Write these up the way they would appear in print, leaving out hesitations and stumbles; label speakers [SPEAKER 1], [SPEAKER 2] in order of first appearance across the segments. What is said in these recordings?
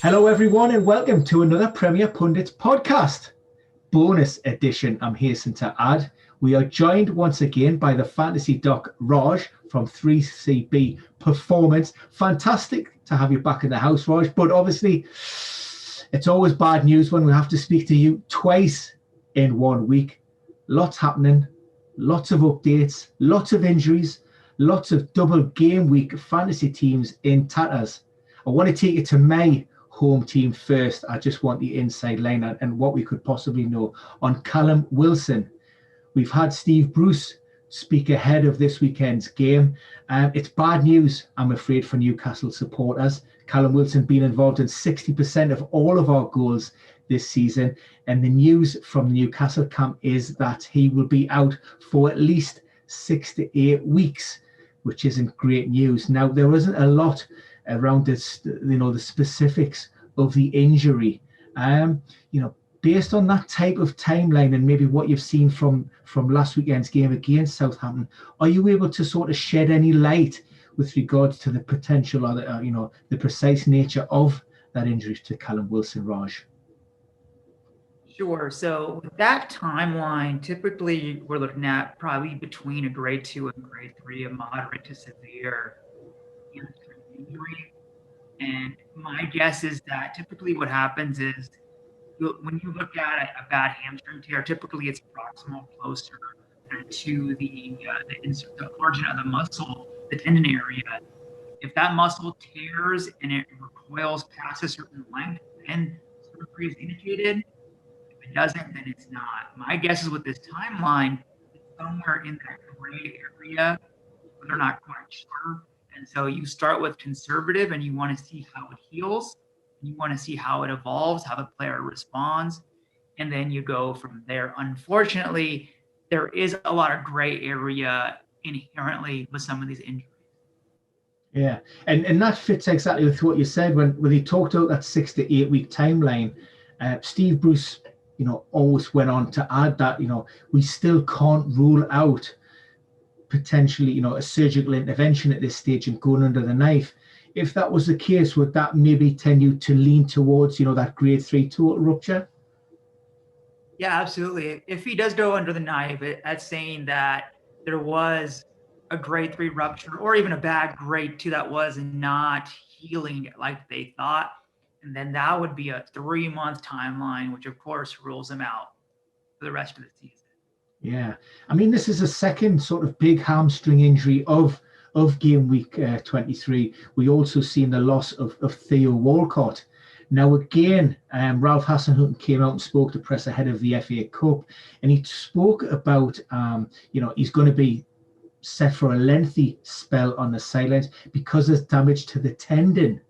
[SPEAKER 1] Hello, everyone, and welcome to another Premier Pundits podcast. Bonus edition, I'm hasten to add. We are joined once again by the fantasy doc Raj from 3CB Performance. Fantastic to have you back in the house, Raj, but obviously it's always bad news when we have to speak to you twice in 1 week. Lots happening, lots of updates, lots of injuries, lots of double game week fantasy teams in tatters. I want to take you to May home team first. I just want the inside line and what we could possibly know on Callum Wilson. We've had Steve Bruce speak ahead of this weekend's game. It's bad news, I'm afraid, for Newcastle supporters. Callum Wilson being involved in 60% of all of our goals this season. And the news from the Newcastle camp is that he will be out for at least 6 to 8 weeks, which isn't great news. Now, there isn't a lot around this, the specifics of the injury. Based on that type of timeline and maybe what you've seen from last weekend's game against Southampton, are you able to sort of shed any light with regards to the potential or the precise nature of that injury to Callum Wilson, Raj?
[SPEAKER 2] Sure. So with that timeline, typically we're looking at probably between a grade 2 and grade 3, a moderate to severe hamstring injury. And my guess is that typically what happens is when you look at a bad hamstring tear, typically it's proximal closer to the origin of the muscle, the tendon area. If that muscle tears and it recoils past a certain length, then surgery is indicated. If it doesn't, then it's not. My guess is with this timeline, it's somewhere in that gray area, but they're not quite sure. And so you start with conservative and you want to see how it heals. You want to see how it evolves, how the player responds, and then you go from there. Unfortunately, there is a lot of gray area inherently with some of these injuries.
[SPEAKER 1] Yeah, and that fits exactly with what you said when he talked about that 6 to 8 week timeline. Steve Bruce, always went on to add that, we still can't rule out potentially, a surgical intervention at this stage and going under the knife. If that was the case, would that maybe tend you to lean towards, that grade 3 total rupture?
[SPEAKER 2] Yeah, absolutely. If he does go under the knife, that's saying that there was a grade 3 rupture or even a bad grade 2 that was not healing like they thought. And then that would be a 3-month timeline, which of course rules him out for the rest of the season.
[SPEAKER 1] Yeah. I mean, this is a second sort of big hamstring injury of game week 23. We also seen the loss of Theo Walcott. Now, again, Ralph Hasenhüttl came out and spoke to press ahead of the FA Cup, and he spoke about, he's going to be set for a lengthy spell on the sidelines because there's damage to the tendon.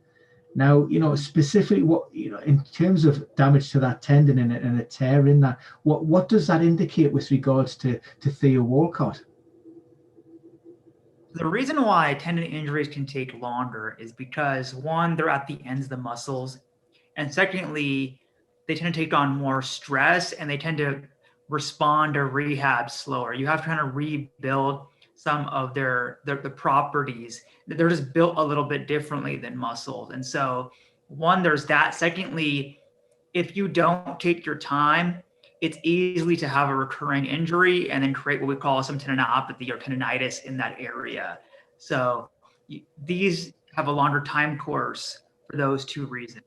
[SPEAKER 1] Now, specifically what, in terms of damage to that tendon and a tear in that, what does that indicate with regards to Theo Walcott?
[SPEAKER 2] The reason why tendon injuries can take longer is because, one, they're at the ends of the muscles. And secondly, they tend to take on more stress and they tend to respond to rehab slower. You have to kind of rebuild some of the properties. They're just built a little bit differently than muscles. And so, one, there's that. Secondly, if you don't take your time, it's easy to have a recurring injury and then create what we call some tendinopathy or tendonitis in that area. So these have a longer time course for those two reasons.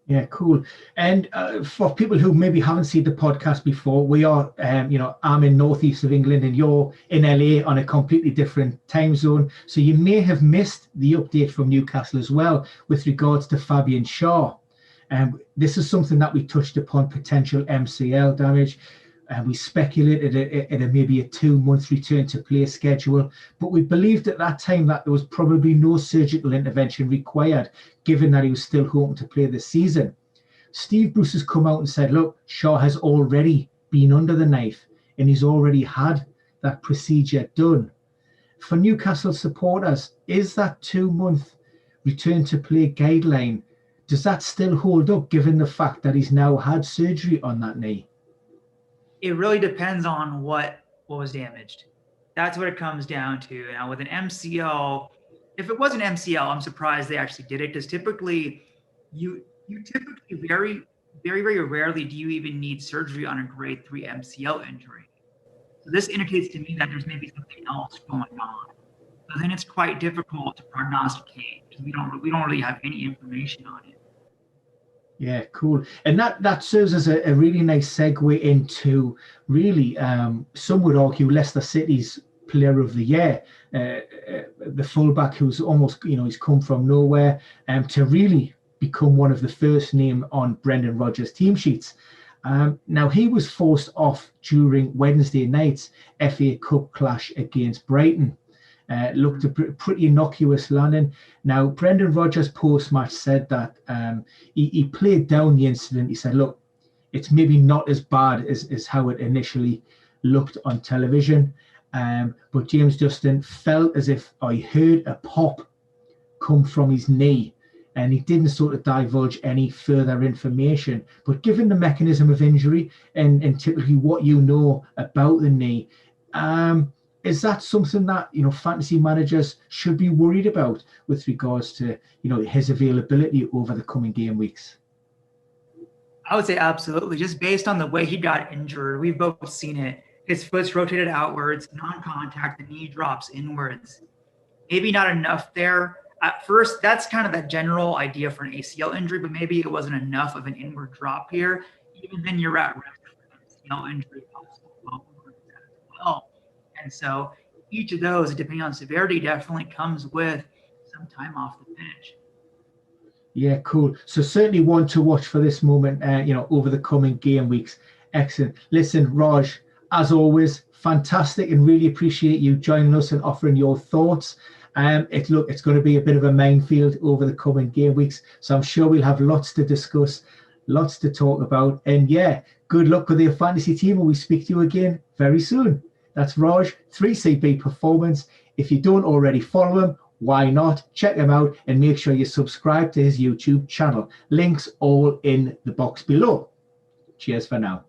[SPEAKER 1] Yeah, cool. And for people who maybe haven't seen the podcast before, we are, I'm in northeast of England and you're in LA on a completely different time zone. So you may have missed the update from Newcastle as well with regards to Fabian Schär. This is something that we touched upon, potential MCL damage. We speculated at maybe a 2-month return to play schedule, but we believed at that time that there was probably no surgical intervention required, given that he was still hoping to play this season. Steve Bruce has come out and said, look, Schär has already been under the knife and he's already had that procedure done. For Newcastle supporters, is that 2-month return to play guideline, does that still hold up given the fact that he's now had surgery on that knee?
[SPEAKER 2] It really depends on what was damaged. That's what it comes down to. Now, with an MCL, if it was an MCL, I'm surprised they actually did it because typically you typically very rarely do you even need surgery on a grade 3 MCL injury. So this indicates to me that there's maybe something else going on. So then it's quite difficult to prognosticate because we don't really have any information on it.
[SPEAKER 1] Yeah, cool. And that serves as a really nice segue into really, some would argue, Leicester City's player of the year, the fullback who's almost, he's come from nowhere to really become one of the first name on Brendan Rodgers' team sheets. Now, he was forced off during Wednesday night's FA Cup clash against Brighton. Looked a pretty innocuous landing. Now, Brendan Rodgers post-match said that he played down the incident. He said, look, it's maybe not as bad as how it initially looked on television. But James Justin felt as if I heard a pop come from his knee, and he didn't sort of divulge any further information. But given the mechanism of injury and typically what you know about the knee, is that something that fantasy managers should be worried about with regards to his availability over the coming game weeks?
[SPEAKER 2] I would say absolutely. Just based on the way he got injured, we've both seen it. His foot's rotated outwards, non-contact, the knee drops inwards. Maybe not enough there. At first, that's kind of the general idea for an ACL injury, but maybe it wasn't enough of an inward drop here. Even then, you're at risk for an ACL injury as well. And so each of those, depending on severity, definitely comes with some time off the pitch.
[SPEAKER 1] Yeah, cool. So certainly one to watch for this moment, over the coming game weeks. Excellent. Listen, Raj, as always, fantastic, and really appreciate you joining us and offering your thoughts. It's going to be a bit of a minefield over the coming game weeks, so I'm sure we'll have lots to discuss, lots to talk about. And yeah, good luck with your fantasy team, and we speak to you again very soon. That's Raj, 3CB Performance. If you don't already follow him, why not? Check him out and make sure you subscribe to his YouTube channel. Links all in the box below. Cheers for now.